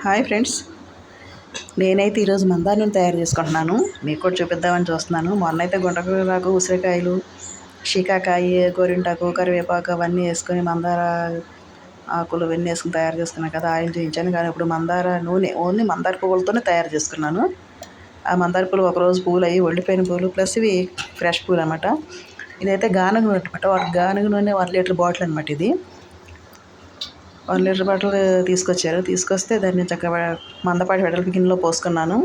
Hi friends, నేనైతే ఈరోజు మందార నూనె తయారు చేసుకుంటున్నాను. మీకు కూడా చూపిద్దామని చూస్తున్నాను. మొన్న అయితే గుంటకూరాకు, ఉసిరికాయలు, షికాకాయ, గోరింటాకు, కరివేపాకు అవన్నీ వేసుకొని మందార ఆకులు ఇవన్నీ వేసుకుని తయారు చేసుకున్నాను కదా, ఆయిల్ చేయించాను. కానీ ఇప్పుడు మందార నూనె ఓన్లీ మందార పువ్వులతోనే తయారు చేసుకున్నాను. ఆ మందార పూలు ఒకరోజు పూలు అయ్యి ఒళ్ళిపోయిన పూలు ప్లస్ ఇవి ఫ్రెష్ పూలు అనమాట. ఇదైతే గానుగ నూనె అనమాట. గానుగ నూనె 1 లీటర్ బాటిల్ అనమాట. ఇది 1 లీటర్ బాటిల్ తీసుకొస్తే దాన్ని చక్కగా మందపాటి వెడల్పు గిన్నెలో పోసుకున్నాను.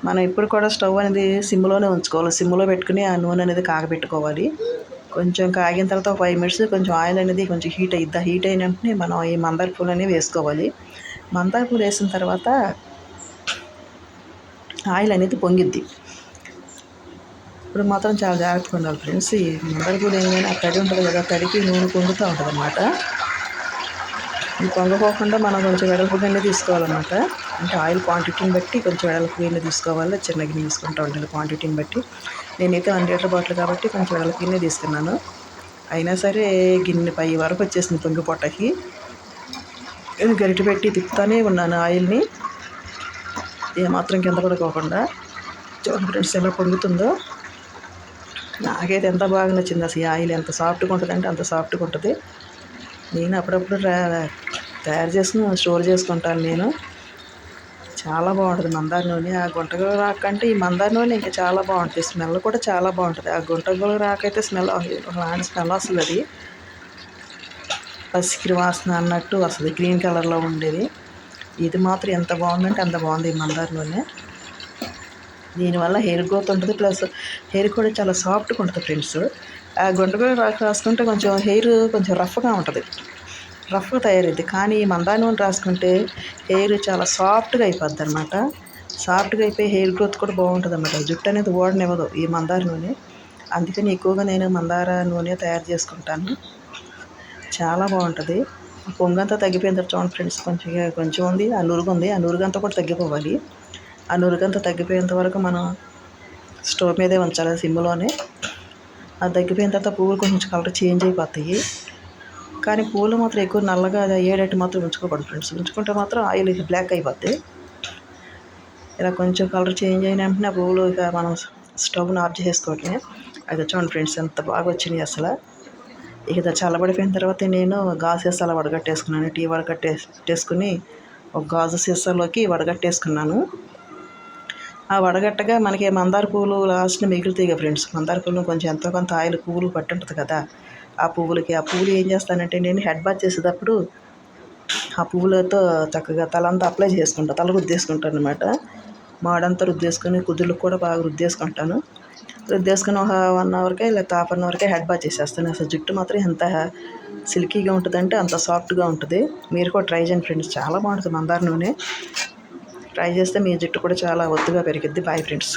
మనం ఇప్పుడు కూడా స్టవ్ అనేది సిమ్లోనే ఉంచుకోవాలి. సిమ్లో పెట్టుకుని ఆ నూనె అనేది కాగబెట్టుకోవాలి. కొంచెం కాగిన తర్వాత 5 మినిట్స్ కొంచెం ఆయిల్ అనేది కొంచెం హీట్ అయిద్ది. హీట్ అయిన వెంటనే మనం ఈ మందార పూలు అనేవి వేసుకోవాలి. మందార పూలు వేసిన తర్వాత ఆయిల్ అనేది పొంగిద్ది. ఇప్పుడు మాత్రం చాలా జాగ్రత్తగా ఉండాలి ఫ్రెండ్స్. ఈ మందార పూలు ఏంటంటే ఆ తడి ఉంటుంది కదా, తడికి నూనె పొంగుతూ ఉంటుంది అన్నమాట. ఇది పొంగపోకుండా మనం కొంచెం వెడల్పు గిన్నె తీసుకోవాలన్నమాట. అంటే ఆయిల్ క్వాంటిటీని బట్టి కొంచెం వెడల్పు గిన్నె తీసుకోవాలి. చిన్న గిన్నె తీసుకుంటూ ఉంటుంది క్వాంటిటీని బట్టి. నేనైతే 1 లీటర్ బాటిల్ కాబట్టి కొంచెం వెడల్పు గిన్నె తీసుకున్నాను. అయినా సరే గిన్నె పై వరకు వచ్చేసింది పొంగి పొట్టకి. నేను గరిటె పెట్టి తిప్పుతానే ఉన్నాను ఆయిల్ని, ఏమాత్రం కింద పడుకోకుండా. చూడండి ఫ్రెండ్స్ ఎలా పొంగుతుందో. నాకైతే ఎంత బాగా నచ్చింది. అసలు ఈ ఆయిల్ ఎంత సాఫ్ట్గా ఉంటుంది అంటే అంత సాఫ్ట్గా ఉంటుంది. నేను అప్పుడప్పుడు తయారు చేసుకుని స్టోర్ చేసుకుంటాను. నేను చాలా బాగుంటుంది మందార నూనె. ఆ గుంటగూరాకు కంటే ఈ మందార నూనె ఇంకా చాలా బాగుంటుంది. స్మెల్ కూడా చాలా బాగుంటుంది. ఆ గుంటగూరాకు అయితే స్మెల్ అలాంటి స్మెల్ వస్తుంది. అది పసికిరి వాసన అన్నట్టు వస్తుంది. గ్రీన్ కలర్లో ఉండేది. ఇది మాత్రం ఎంత బాగుందంటే అంత బాగుంది ఈ మందార నూనె. దీనివల్ల హెయిర్ గ్రోత్ ఉంటుంది, ప్లస్ హెయిర్ కూడా చాలా సాఫ్ట్గా ఉంటుంది ఫ్రెండ్స్. ఆ గుంటగూరాకు రాసుకుంటే కొంచెం హెయిర్ కొంచెం రఫ్గా ఉంటుంది, రఫ్గా తయారైద్ది. కానీ ఈ మందార నూనె రాసుకుంటే హెయిర్ చాలా సాఫ్ట్గా అయిపోద్ది అనమాట. సాఫ్ట్గా అయిపోయి హెయిర్ గ్రోత్ కూడా బాగుంటుంది అన్నమాట. జుట్టు అనేది ఓడనివ్వదు ఈ మందార నూనె. అందుకని ఎక్కువగా నేను మందార నూనె తయారు చేసుకుంటాను. చాలా బాగుంటుంది. పొంగంతా తగ్గిపోయిన తర్వాత చూడండి ఫ్రెండ్స్, కొంచెం ఉంది, ఆ నురుగు ఉంది. ఆ నురుగంతా కూడా తగ్గిపోవాలి. ఆ నురుగంతా తగ్గిపోయేంత వరకు మనం స్టవ్ మీదే ఉంచాలి, సిమ్లోనే. అది తగ్గిపోయిన తర్వాత పువ్వులు కొంచెం కలర్ చేంజ్ అయిపోతాయి. కానీ పూలు మాత్రం ఎక్కువ నల్లగా అయ్యేటట్టు మాత్రం ఉంచుకోకూడదు ఫ్రెండ్స్. ఉంచుకుంటే మాత్రం ఆయిల్ బ్లాక్ అయిపోద్ది. ఇలా కొంచెం కలర్ చేంజ్ అయిన వెంటనే ఆ పువ్వులు ఇక మనం స్టవ్ని ఆఫ్ చేసుకోవటమే. అది చూడండి ఫ్రెండ్స్ ఎంత బాగా వచ్చినాయి అసలు. ఇక చల్లబడిపోయిన తర్వాత నేను గాజు సీసాలో వడగట్టేసుకున్నాను. టీ వడగట్టేసుకుని ఒక గాజు సీసాలోకి వడగట్టేసుకున్నాను. ఆ వడగట్టగా మనకి మందార పువ్వులు లాస్ట్ని మిగులుతాయి కదా ఫ్రెండ్స్. మందార పువ్వులు కొంచెం ఎంతో కొంత ఆయిల్ పువ్వులు పట్టి ఉంటుంది కదా, ఆ పువ్వులు ఏం చేస్తానంటే నేను హెడ్ బాత్ చేసేటప్పుడు ఆ పువ్వులతో చక్కగా తలంతా అప్లై చేసుకుంటాను, తల రుద్దేసుకుంటాను అనమాట. మాడంతా రుద్దేసుకొని కుదుళ్ళకు కూడా బాగా రుద్దేసుకుంటాను. రుద్దేసుకుని ఒక 1 అవర్కే లేకపోతే హాఫ్ అన్ అవర్కే హెడ్ బాత్ చేసేస్తాను. అసలు జుట్టు మాత్రం ఎంత సిల్కీగా ఉంటుందంటే అంత సాఫ్ట్గా ఉంటుంది. మీరు కూడా ట్రై చేయండి ఫ్రెండ్స్, చాలా బాగుంటుంది మందార నూనె. ట్రై చేస్తే మీ జుట్టు కూడా చాలా ఒత్తుగా పెరిగిద్ది. Bye friends.